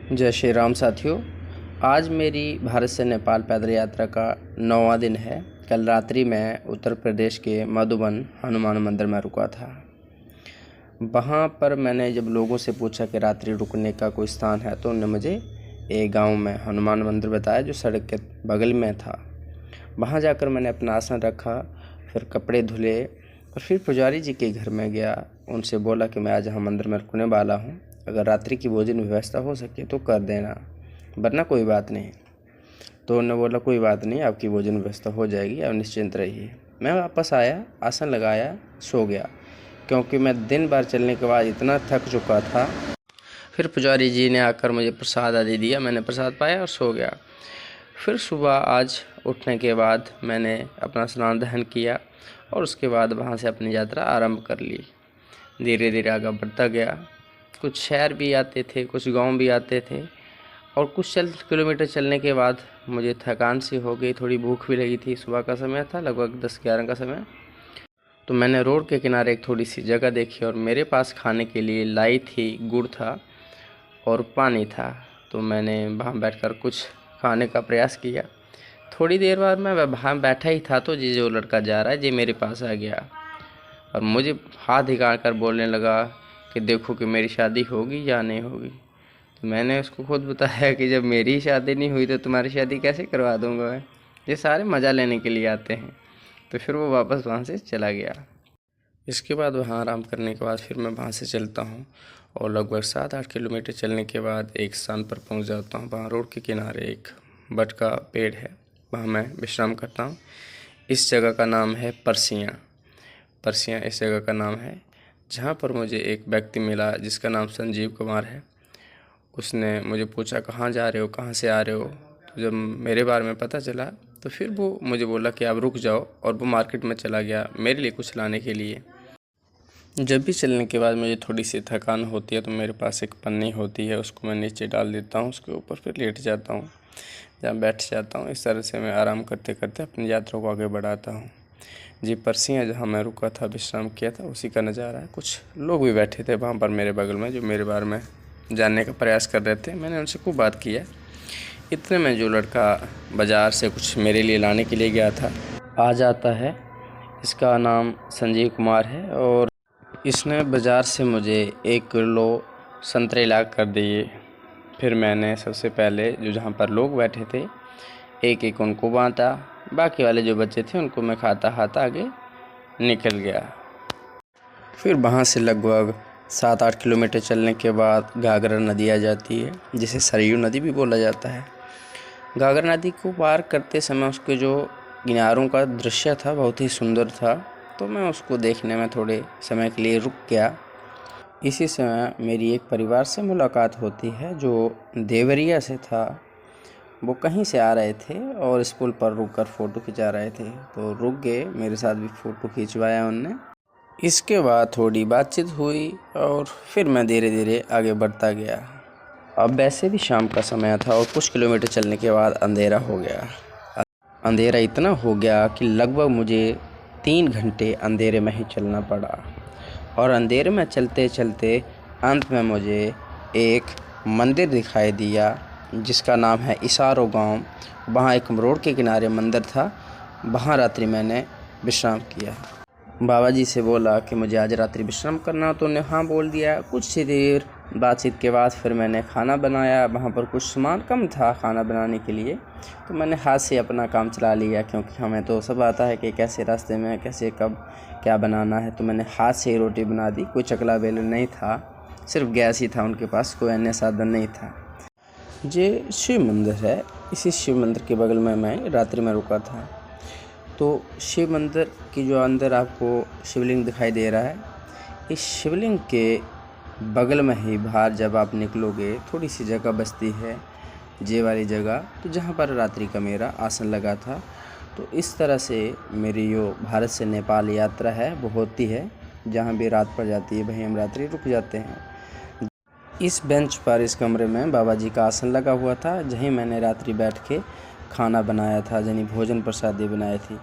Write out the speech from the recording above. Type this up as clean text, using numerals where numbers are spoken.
जय श्री राम साथियों। आज मेरी भारत से नेपाल पैदल यात्रा का 9वां दिन है। कल रात्रि मैं उत्तर प्रदेश के मधुबन हनुमान मंदिर में रुका था। वहाँ पर मैंने जब लोगों से पूछा कि रात्रि रुकने का कोई स्थान है तो उन्होंने मुझे एक गांव में हनुमान मंदिर बताया जो सड़क के बगल में था। वहाँ जाकर मैंने अपना आसन रखा, फिर कपड़े धुले और फिर पुजारी जी के घर में गया। उनसे बोला कि मैं आज यहाँ मंदिर में रुकने वाला हूँ, अगर रात्रि की भोजन व्यवस्था हो सके तो कर देना, वरना कोई बात नहीं। तो उन्होंने बोला कोई बात नहीं, आपकी भोजन व्यवस्था हो जाएगी, आप निश्चिंत रहिए। मैं वापस आया, आसन लगाया, सो गया, क्योंकि मैं दिन भर चलने के बाद इतना थक चुका था। फिर पुजारी जी ने आकर मुझे प्रसाद आदि दिया, मैंने प्रसाद पाया और सो गया। फिर सुबह आज उठने के बाद मैंने अपना स्नान दहन किया और उसके बाद वहाँ से अपनी यात्रा आरंभ कर ली। धीरे धीरे आगे बढ़ता गया। कुछ शहर भी आते थे, कुछ गांव भी आते थे और कुछ किलोमीटर चलने के बाद मुझे थकान सी हो गई, थोड़ी भूख भी लगी थी। सुबह का समय था, लगभग 10-11 का समय। तो मैंने रोड के किनारे एक थोड़ी सी जगह देखी और मेरे पास खाने के लिए लाई थी, गुड़ था और पानी था। तो मैंने वहाँ बैठकर कुछ खाने का प्रयास किया। थोड़ी देर बाद मैं वहाँ बैठा ही था तो जी जो लड़का जा रहा है जी मेरे पास आ गया और मुझे हाथ दिखा कर बोलने लगा कि देखो कि मेरी शादी होगी या नहीं होगी। तो मैंने उसको खुद बताया कि जब मेरी शादी नहीं हुई तो तुम्हारी शादी कैसे करवा दूंगा मैं, ये सारे मज़ा लेने के लिए आते हैं। तो फिर वो वापस वहाँ से चला गया। इसके बाद वहाँ आराम करने के बाद फिर मैं वहाँ से चलता हूँ और लगभग 7-8 किलोमीटर चलने के बाद एक स्थान पर पहुँच जाता हूँ। वहाँ रोड के किनारे एक बट का पेड़ है, वहाँ मैं विश्राम करता हूँ। इस जगह का नाम है परसियाँ। परसियाँ इस जगह का नाम है, जहाँ पर मुझे एक व्यक्ति मिला जिसका नाम संजीव कुमार है। उसने मुझे पूछा कहाँ जा रहे हो, कहाँ से आ रहे हो। तो जब मेरे बारे में पता चला तो फिर वो मुझे बोला कि आप रुक जाओ, और वो मार्केट में चला गया मेरे लिए कुछ लाने के लिए। जब भी चलने के बाद मुझे थोड़ी सी थकान होती है तो मेरे पास एक पन्नी होती है, उसको मैं नीचे डाल देता हूँ, उसके ऊपर फिर लेट जाता हूँ, जहाँ बैठ जाता हूँ। इस तरह से मैं आराम करते करते अपनी यात्रा को आगे बढ़ाता हूँ। जी परसियाँ जहाँ मैं रुका था, विश्राम किया था, उसी का नज़ारा है। कुछ लोग भी बैठे थे वहाँ पर मेरे बगल में जो मेरे बारे में जानने का प्रयास कर रहे थे। मैंने उनसे खूब बात किया। इतने में जो लड़का बाज़ार से कुछ मेरे लिए लाने के लिए गया था आ जाता है। इसका नाम संजीव कुमार है और इसने बाज़ार से मुझे 1 किलो संतरे ला कर दिए। फिर मैंने सबसे पहले जो जहाँ पर लोग बैठे थे एक एक उनको बांटा, बाकी वाले जो बच्चे थे उनको मैं खाता खाता आगे निकल गया। फिर वहाँ से लगभग 7-8 किलोमीटर चलने के बाद घाघरा नदी आ जाती है, जिसे सरयू नदी भी बोला जाता है। घाघरा नदी को पार करते समय उसके जो किनारों का दृश्य था बहुत ही सुंदर था, तो मैं उसको देखने में थोड़े समय के लिए रुक गया। इसी समय मेरी एक परिवार से मुलाकात होती है जो देवरिया से था। वो कहीं से आ रहे थे और इस पुल पर रुककर फ़ोटो खिंचा रहे थे, तो रुक गए, मेरे साथ भी फ़ोटो खिंचवाया उनने। इसके बाद थोड़ी बातचीत हुई और फिर मैं धीरे धीरे आगे बढ़ता गया। अब वैसे भी शाम का समय था और कुछ किलोमीटर चलने के बाद अंधेरा हो गया। अंधेरा इतना हो गया कि लगभग मुझे 3 घंटे अंधेरे में ही चलना पड़ा और अंधेरे में चलते चलते अंत में मुझे एक मंदिर दिखाई दिया जिसका नाम है इसारो गांव। वहाँ एक रोड के किनारे मंदिर था, वहाँ रात्रि मैंने विश्राम किया। बाबा जी से बोला कि मुझे आज रात्रि विश्राम करना, तो उन्हें हाँ बोल दिया। कुछ सी देर बातचीत के बाद फिर मैंने खाना बनाया। वहाँ पर कुछ सामान कम था खाना बनाने के लिए, तो मैंने हाथ से अपना काम चला लिया, क्योंकि हमें तो सब आता है कि कैसे रास्ते में कैसे कब क्या बनाना है। तो मैंने हाथ से ही रोटी बना दी। कोई चकला बेलन नहीं था, सिर्फ गैस ही था उनके पास, कोई अन्य साधन नहीं था। ये शिव मंदिर है, इसी शिव मंदिर के बगल में मैं रात्रि में रुका था। तो शिव मंदिर की जो अंदर आपको शिवलिंग दिखाई दे रहा है, इस शिवलिंग के बगल में ही बाहर जब आप निकलोगे थोड़ी सी जगह बचती है, जे वाली जगह, तो जहाँ पर रात्रि का मेरा आसन लगा था। तो इस तरह से मेरी जो भारत से नेपाल यात्रा है वो होती है। जहाँ भी रात पड़ जाती है वहीं हम रात्रि रुक जाते हैं। इस बेंच पर, इस कमरे में बाबा जी का आसन लगा हुआ था, जहीं मैंने रात्रि बैठ के खाना बनाया था, यानी भोजन प्रसादी बनाई थी।